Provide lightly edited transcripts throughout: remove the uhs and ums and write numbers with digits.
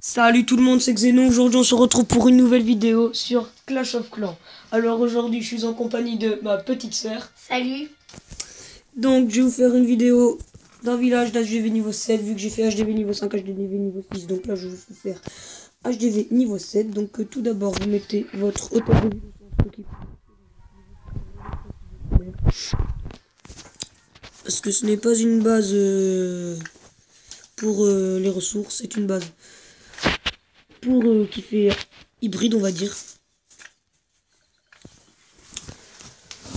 Salut tout le monde, c'est Xenon. Aujourd'hui on se retrouve pour une nouvelle vidéo sur Clash of Clans. Alors aujourd'hui je suis en compagnie de ma petite sœur. Salut. Donc je vais vous faire une vidéo d'un village d'HDV niveau 7. Vu que j'ai fait HDV niveau 5, HDV niveau 6. Donc là je vais vous faire HDV niveau 7. Donc tout d'abord vous mettez votre hôtel de ville au centre. Parce que ce n'est pas une base pour les ressources, c'est une base pour qui fait hybride, on va dire.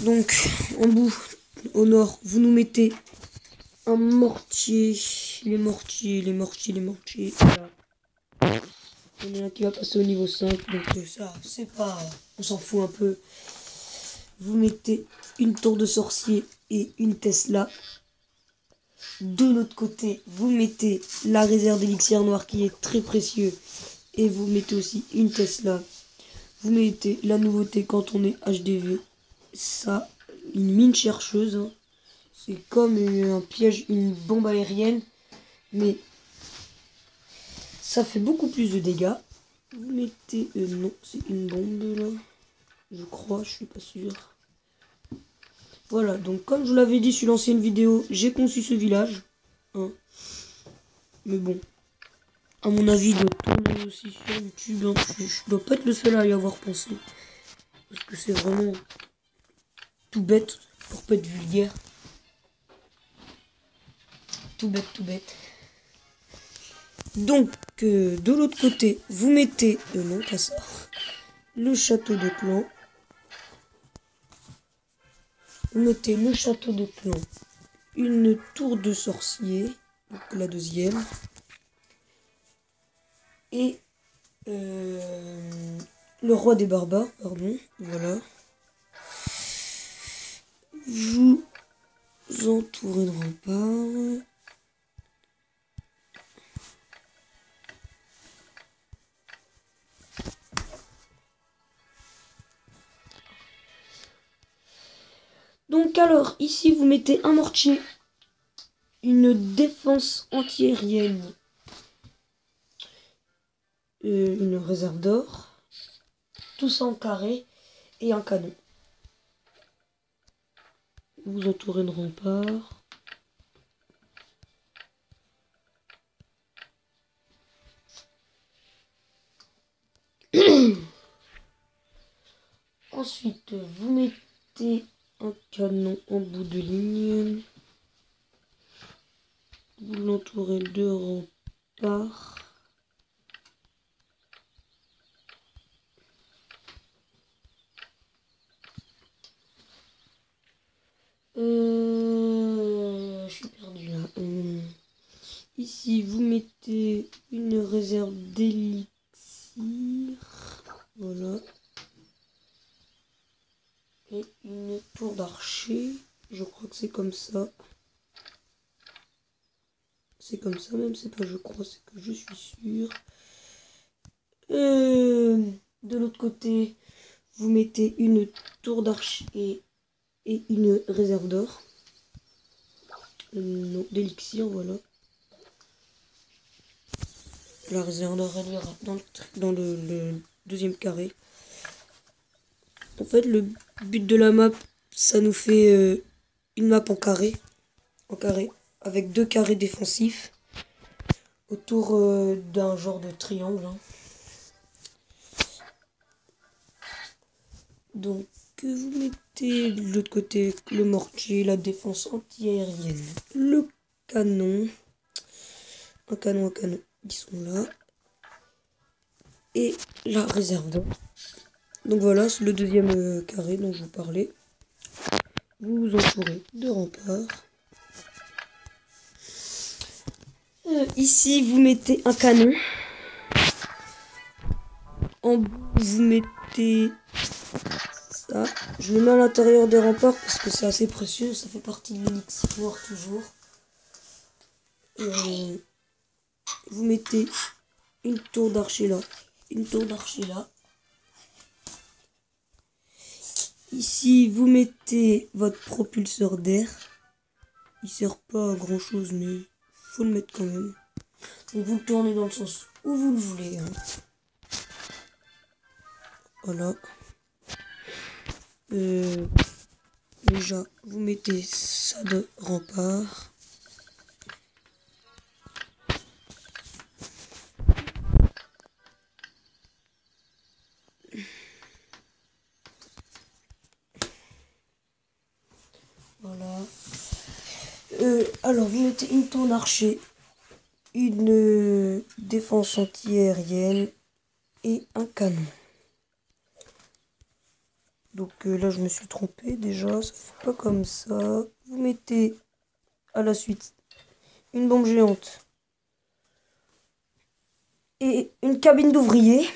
Donc en bout au nord vous nous mettez un mortier, les mortiers. Voilà. Il y en a un qui va passer au niveau 5, donc ça c'est pas, on s'en fout un peu. Vous mettez une tour de sorcier et une Tesla. De l'autre côté vous mettez la réserve d'élixir noir qui est très précieux, et vous mettez aussi une Tesla. Vous mettez la nouveauté quand on est HDV, ça, une mine chercheuse, hein. C'est comme un piège, une bombe aérienne, mais ça fait beaucoup plus de dégâts. Vous mettez, non, c'est une bombe là, je crois, je suis pas sûr. Voilà, donc comme je vous l'avais dit sur l'ancienne vidéo, j'ai conçu ce village, hein. Mais bon, à mon avis, il doit tourner aussi sur YouTube, hein. Je dois pas être le seul à y avoir pensé, parce que c'est vraiment tout bête, pour pas être vulgaire. Tout bête, tout bête. Donc, de l'autre côté, vous mettez, non, pas ça, le château de clan. Vous mettez le château de clan, une tour de sorcier, donc la deuxième, et le roi des barbares, pardon, voilà. Vous entourez de remparts. Donc alors, ici vous mettez un mortier, une défense antiaérienne, une réserve d'or, tout ça en carré, et un canon. Vous entourez de remparts. Ensuite, vous mettez un canon en bout de ligne. Vous l'entourez de remparts. Je suis perdu là. Ici, vous mettez une réserve d'élixir. Voilà. Et une tour d'archer. Je crois que c'est comme ça. C'est comme ça, même c'est pas je crois, c'est que je suis sûr. De l'autre côté, vous mettez une tour d'archer et une réserve d'or. Non, d'élixir, voilà. La réserve d'or, elle ira dans le deuxième carré. En fait, le but de la map, ça nous fait une map en carré, avec deux carrés défensifs autour d'un genre de triangle, hein. Donc, vous mettez de l'autre côté le mortier, la défense anti-aérienne, le canon, un canon, ils sont là, et la réserve d'or. Donc voilà, c'est le deuxième carré dont je vous parlais. Vous vous entourez de remparts. Ici, vous mettez un canon. En bout, vous mettez ça. Je le mets à l'intérieur des remparts parce que c'est assez précieux. Ça fait partie de l'élixir noir toujours. Vous mettez une tour d'archer là. Une tour d'archer là. Ici, vous mettez votre propulseur d'air. Il sert pas à grand chose, mais faut le mettre quand même. Donc vous le tournez dans le sens où vous le voulez. Hein. Voilà. Déjà, vous mettez ça de rempart. Voilà. Alors, vous mettez une tourne archer, une défense anti-aérienne et un canon. Donc là, je me suis trompé déjà, ça fait pas comme ça. Vous mettez à la suite une bombe géante et une cabine d'ouvrier.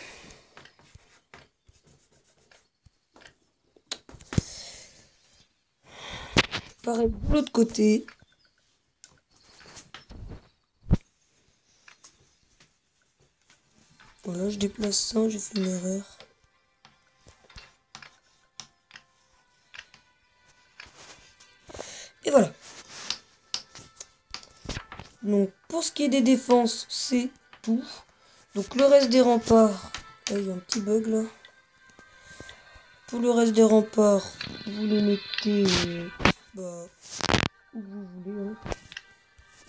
Pareil de l'autre côté. Voilà, je déplace ça, j'ai fait une erreur. Et voilà. Donc pour ce qui est des défenses, c'est tout. Donc le reste des remparts, ah, il y a un petit bug là. Pour le reste des remparts, vous les mettez où vous voulez. Hein.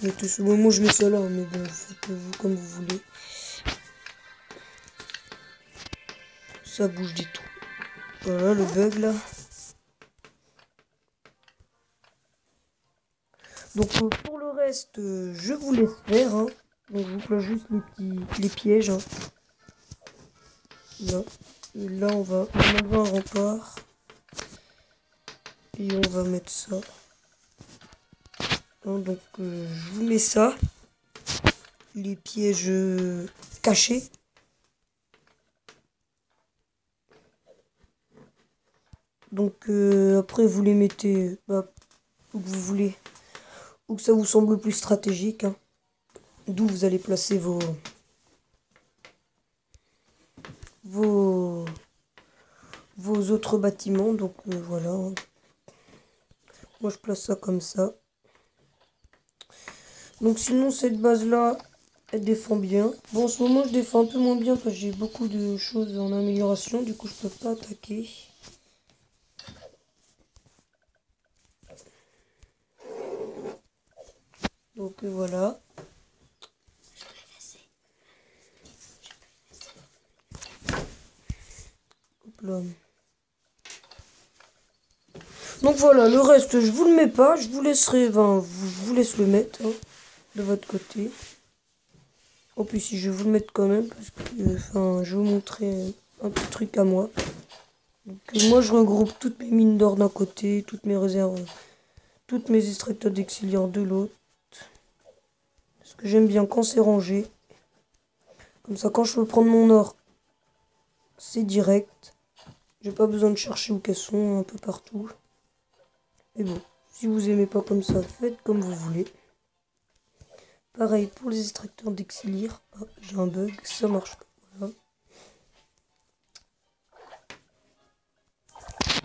Mettez ce moi je mets ça là, mais bon, faites-vous comme vous voulez. Ça bouge du tout. Voilà le bug là. Donc pour le reste, je vous laisse faire. Hein. Donc je vous place juste les pièges. Hein. Là. Et là on va enlever un rempart. Et on va mettre ça. Hein, donc je vous mets ça. Les pièges cachés. Donc après vous les mettez où que vous voulez. Où que ça vous semble plus stratégique. Hein. D'où vous allez placer vos autres bâtiments. Donc voilà. Hein. Moi je place ça comme ça. Donc sinon cette base là, elle défend bien. Bon en ce moment je défends un peu moins bien parce que j'ai beaucoup de choses en amélioration. Du coup je peux pas attaquer. Donc voilà. Hop là. Donc voilà, le reste je vous le mets pas, je vous laisserai, je vous laisse le mettre hein, de votre côté. En plus si je vais vous le mettre quand même parce que je vais vous montrer un petit truc à moi. Donc moi je regroupe toutes mes mines d'or d'un côté, toutes mes réserves, toutes mes extracteurs d'auxiliaires de l'autre. Parce que j'aime bien quand c'est rangé. Comme ça quand je veux prendre mon or, c'est direct. J'ai pas besoin de chercher où qu'elles sont un peu partout. Mais bon, si vous aimez pas comme ça, faites comme vous voulez. Pareil pour les extracteurs d'auxiliaires. Ah, j'ai un bug, ça marche pas. Voilà.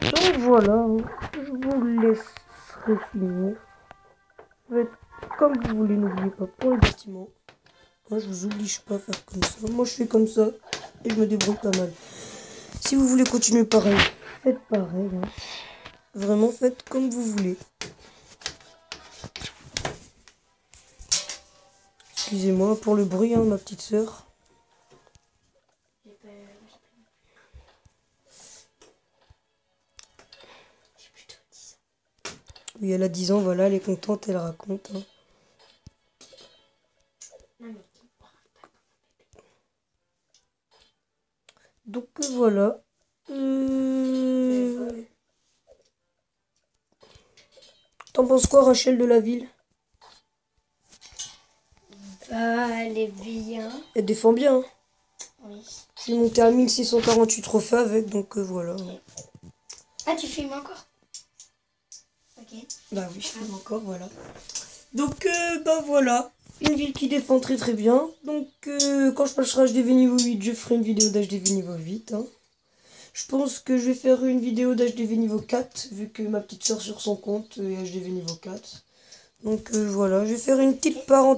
Donc voilà, hein, je vous laisserai finir. Faites comme vous voulez, n'oubliez pas pour les bâtiments. Moi, je vous oblige pas à faire comme ça. Moi, je fais comme ça et je me débrouille pas mal. Si vous voulez continuer pareil, faites pareil. Hein. Vraiment, faites comme vous voulez. Excusez-moi pour le bruit, hein, ma petite sœur. Oui, elle a 10 ans, voilà, elle est contente, elle raconte. Hein. Donc voilà. T'en penses quoi, Rachel de la ville? Elle est bien. Elle défend bien. Hein. Oui. J'ai monté à 1648 trophées avec, donc voilà. Okay. Ah, tu filmes encore? Ok. Bah oui, je filme encore, voilà. Donc voilà. Une ville qui défend très très bien. Donc quand je passerai HDV niveau 8, je ferai une vidéo d'HDV niveau 8. Hein. Je pense que je vais faire une vidéo d'HDV niveau 4, vu que ma petite soeur sur son compte est HDV niveau 4. Donc voilà, je vais faire une petite parenthèse.